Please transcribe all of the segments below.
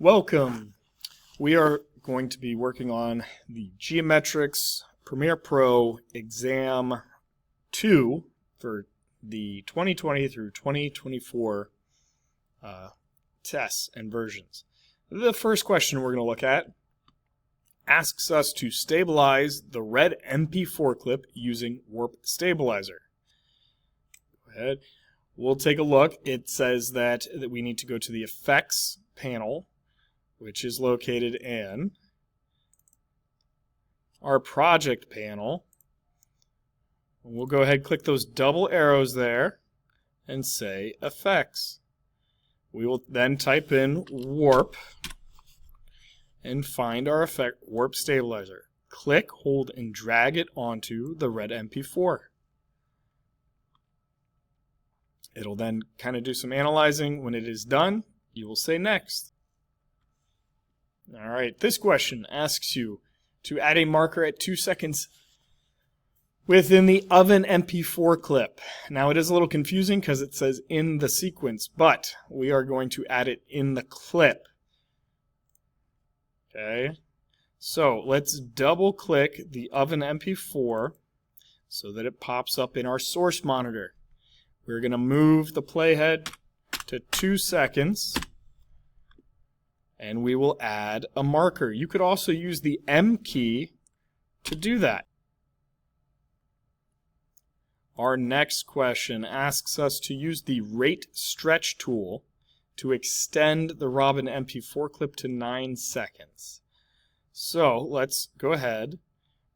Welcome. We are going to be working on the Gmetrix Premiere Pro Exam 2 for the 2020 through 2024 tests and versions. The first question we're going to look at asks us to stabilize the red MP4 clip using Warp Stabilizer. Go ahead. We'll take a look. It says that we need to go to the Effects panel, which is located in our Project panel. We'll go ahead and click those double arrows there and say Effects. We will then type in Warp and find our effect, Warp Stabilizer. Click, hold, and drag it onto the red MP4. It'll then kind of do some analyzing. When it is done, you will say Next. Alright, this question asks you to add a marker at 2 seconds within the oven MP4 clip. Now it is a little confusing because it says in the sequence, but we are going to add it in the clip. Okay, so let's double click the oven MP4 so that it pops up in our source monitor. We're going to move the playhead to 2 seconds. And we will add a marker. You could also use the M key to do that. Our next question asks us to use the Rate Stretch tool to extend the Robin MP4 clip to 9 seconds. So let's go ahead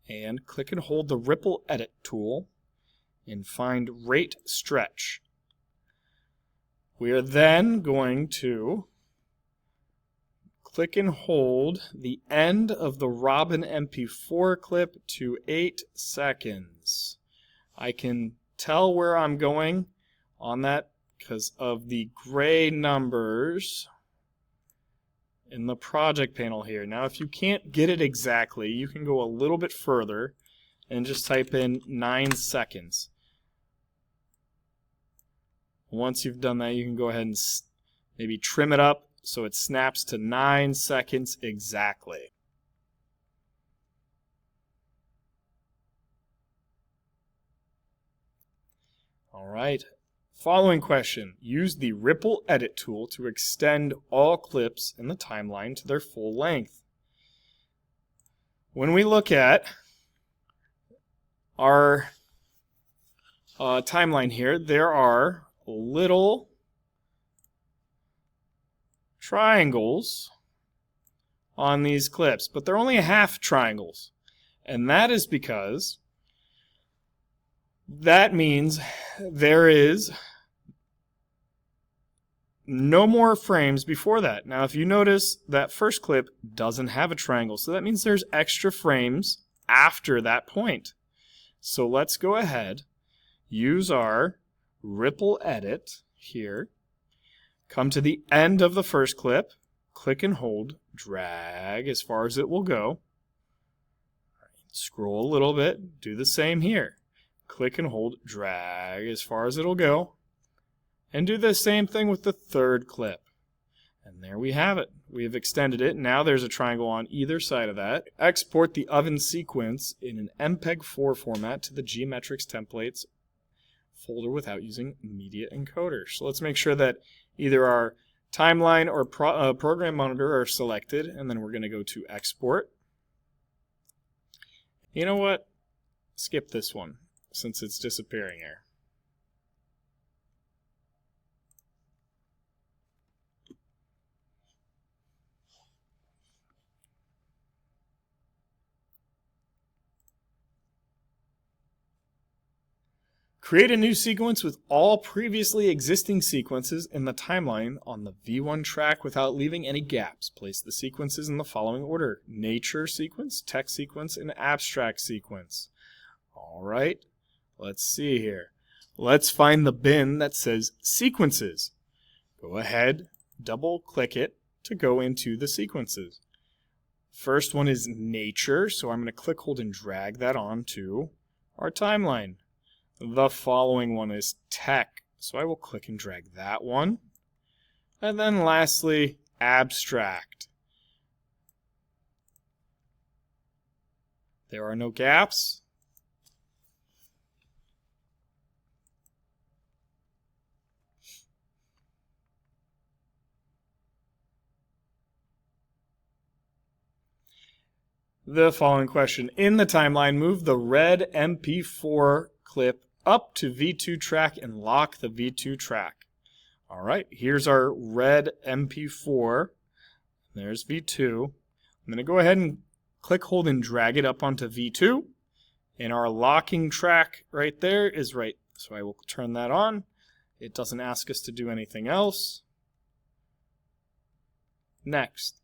and click and hold the Ripple Edit tool and find Rate Stretch. We are then going to click and hold the end of the Robin MP4 clip to 8 seconds. I can tell where I'm going on that because of the gray numbers in the project panel here. Now, if you can't get it exactly, you can go a little bit further and just type in 9 seconds. Once you've done that, you can go ahead and maybe trim it up so it snaps to 9 seconds exactly. All right. Following question. Use the Ripple Edit tool to extend all clips in the timeline to their full length. When we look at our timeline here, there are little triangles on these clips, but they're only half triangles, and that is because that means there is no more frames before that. Now, if you notice, that first clip doesn't have a triangle, so that means there's extra frames after that point. So let's go ahead, use our Ripple Edit here. Come to the end of the first clip, click and hold, drag as far as it will go. Scroll a little bit, do the same here. Click and hold, drag as far as it'll go. And do the same thing with the third clip. And there we have it. We have extended it. Now there's a triangle on either side of that. Export the oven sequence in an MPEG-4 format to the Gmetrix templates folder without using Media Encoder. So let's make sure that either our timeline or program monitor are selected, and then we're going to go to Export. You know what? Skip this one since it's disappearing here. Create a new sequence with all previously existing sequences in the timeline on the V1 track without leaving any gaps. Place the sequences in the following order: nature sequence, text sequence, and abstract sequence. All right, let's see here. Let's find the bin that says sequences. Go ahead, double click it to go into the sequences. First one is nature, so I'm going to click, hold, and drag that onto our timeline. The following one is tech, so I will click and drag that one. And then lastly, abstract. There are no gaps. The following question. In the timeline, move the red MP4 clip up to V2 track and lock the V2 track. All right, here's our red MP4. There's V2. I'm going to go ahead and click, hold, and drag it up onto V2. And our locking track right there is right. So I will turn that on. It doesn't ask us to do anything else. Next.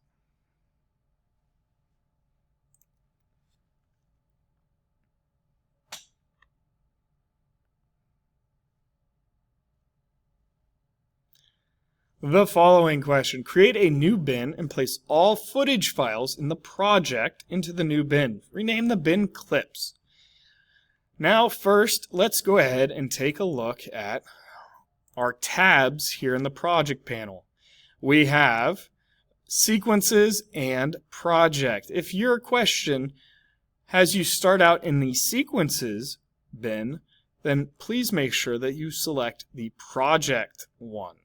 The following question. Create a new bin and place all footage files in the project into the new bin. Rename the bin clips. Now first, let's go ahead and take a look at our tabs here in the project panel. We have sequences and project. If your question has you start out in the sequences bin, then please make sure that you select the project one.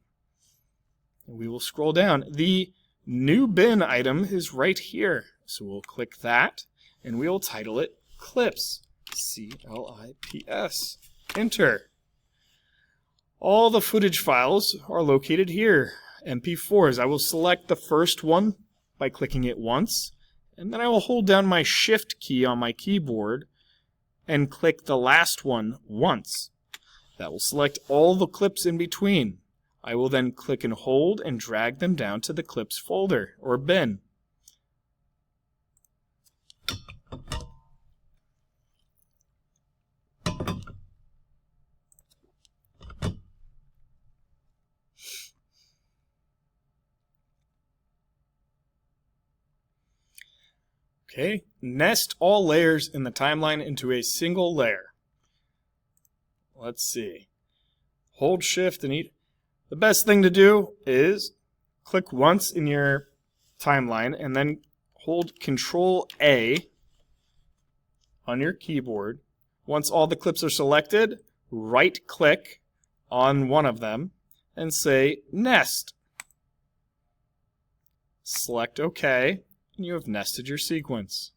We will scroll down. The new bin item is right here. So we'll click that and we'll title it Clips. C-L-I-P-S. Enter. All the footage files are located here. MP4s. I will select the first one by clicking it once, and then I will hold down my Shift key on my keyboard and click the last one once. That will select all the clips in between. I will then click and hold and drag them down to the clips folder or bin. Okay, nest all layers in the timeline into a single layer. Let's see. Hold Shift and eat. The best thing to do is click once in your timeline and then hold Control A on your keyboard. Once all the clips are selected, right click on one of them and say Nest. Select OK, and you have nested your sequence.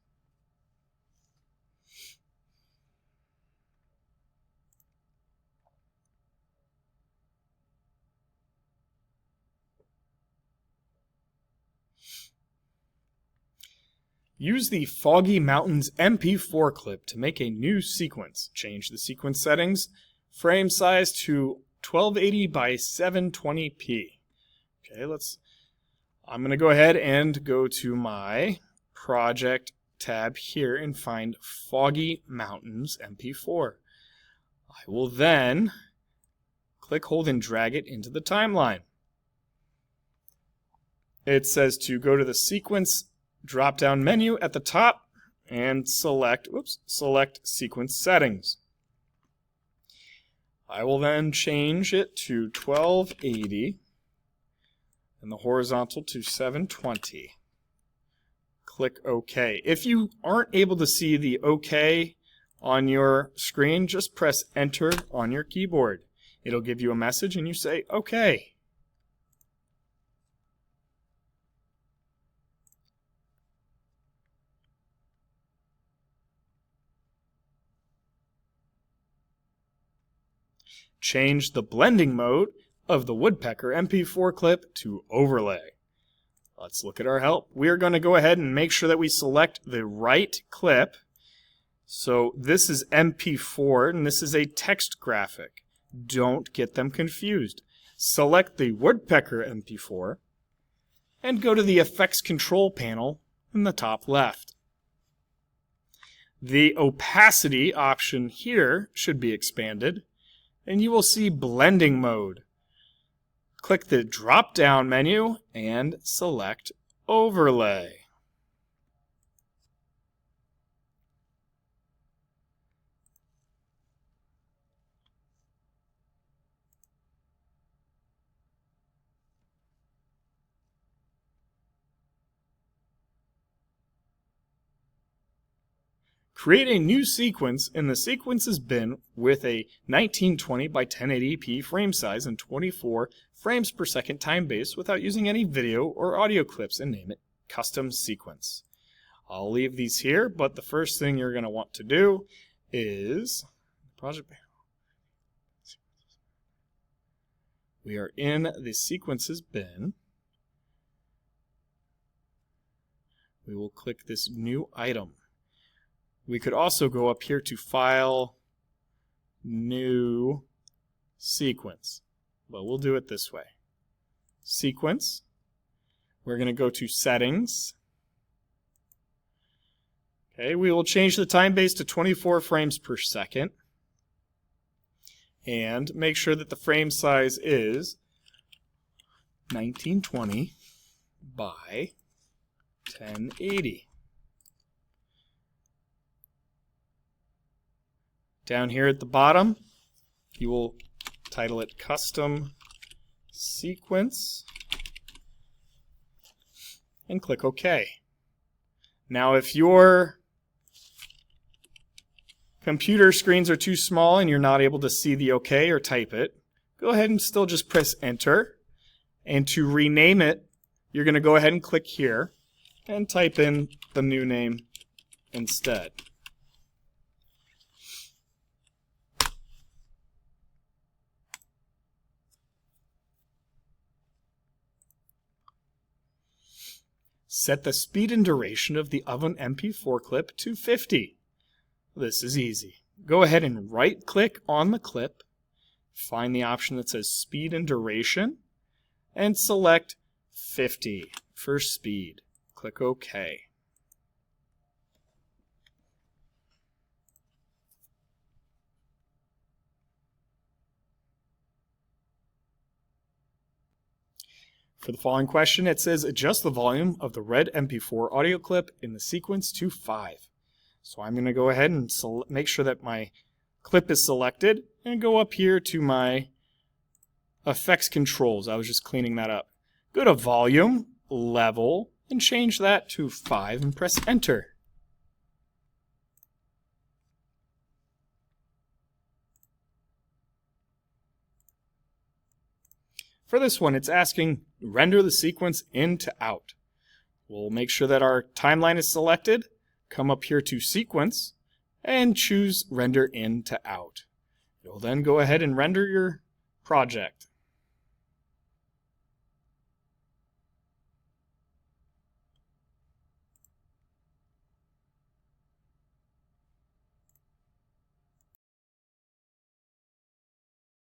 Use the Foggy Mountains MP4 clip to make a new sequence. Change the sequence settings, frame size to 1280 by 720p. Okay, I'm going to go ahead and go to my project tab here and find Foggy Mountains MP4. I will then click, hold, and drag it into the timeline. It says to go to the sequence drop-down menu at the top and select sequence settings. I will then change it to 1280 and the horizontal to 720. Click OK. If you aren't able to see the OK on your screen, just press Enter on your keyboard. It'll give you a message and you say OK. Change the blending mode of the Woodpecker MP4 clip to overlay. Let's look at our help. We are going to go ahead and make sure that we select the right clip. So this is MP4 and this is a text graphic. Don't get them confused. Select the Woodpecker MP4 and go to the Effects Control panel in the top left. The opacity option here should be expanded, and you will see blending mode. Click the drop-down menu and select overlay. Create a new sequence in the sequences bin with a 1920 by 1080p frame size and 24 frames per second time base without using any video or audio clips and name it custom sequence. I'll leave these here, but the first thing you're going to want to do is project. We are in the sequences bin. We will click this new item. We could also go up here to File, New Sequence, but we'll do it this way. Sequence. We're going to go to Settings. Okay, we will change the time base to 24 frames per second. And make sure that the frame size is 1920 by 1080. Down here at the bottom, you will title it Custom Sequence and click OK. Now, if your computer screens are too small and you're not able to see the OK or type it, go ahead and still just press Enter. And to rename it, you're going to go ahead and click here and type in the new name instead. Set the speed and duration of the oven MP4 clip to 50. This is easy. Go ahead and right-click on the clip, find the option that says Speed and Duration, and select 50 for speed. Click OK. For the following question, it says adjust the volume of the red MP4 audio clip in the sequence to 5. So I'm going to go ahead and make sure that my clip is selected and go up here to my effects controls. I was just cleaning that up. Go to volume, level, and change that to 5 and press enter. For this one, it's asking render the sequence in to out. We'll make sure that our timeline is selected, come up here to sequence, and choose render in to out. You'll then go ahead and render your project.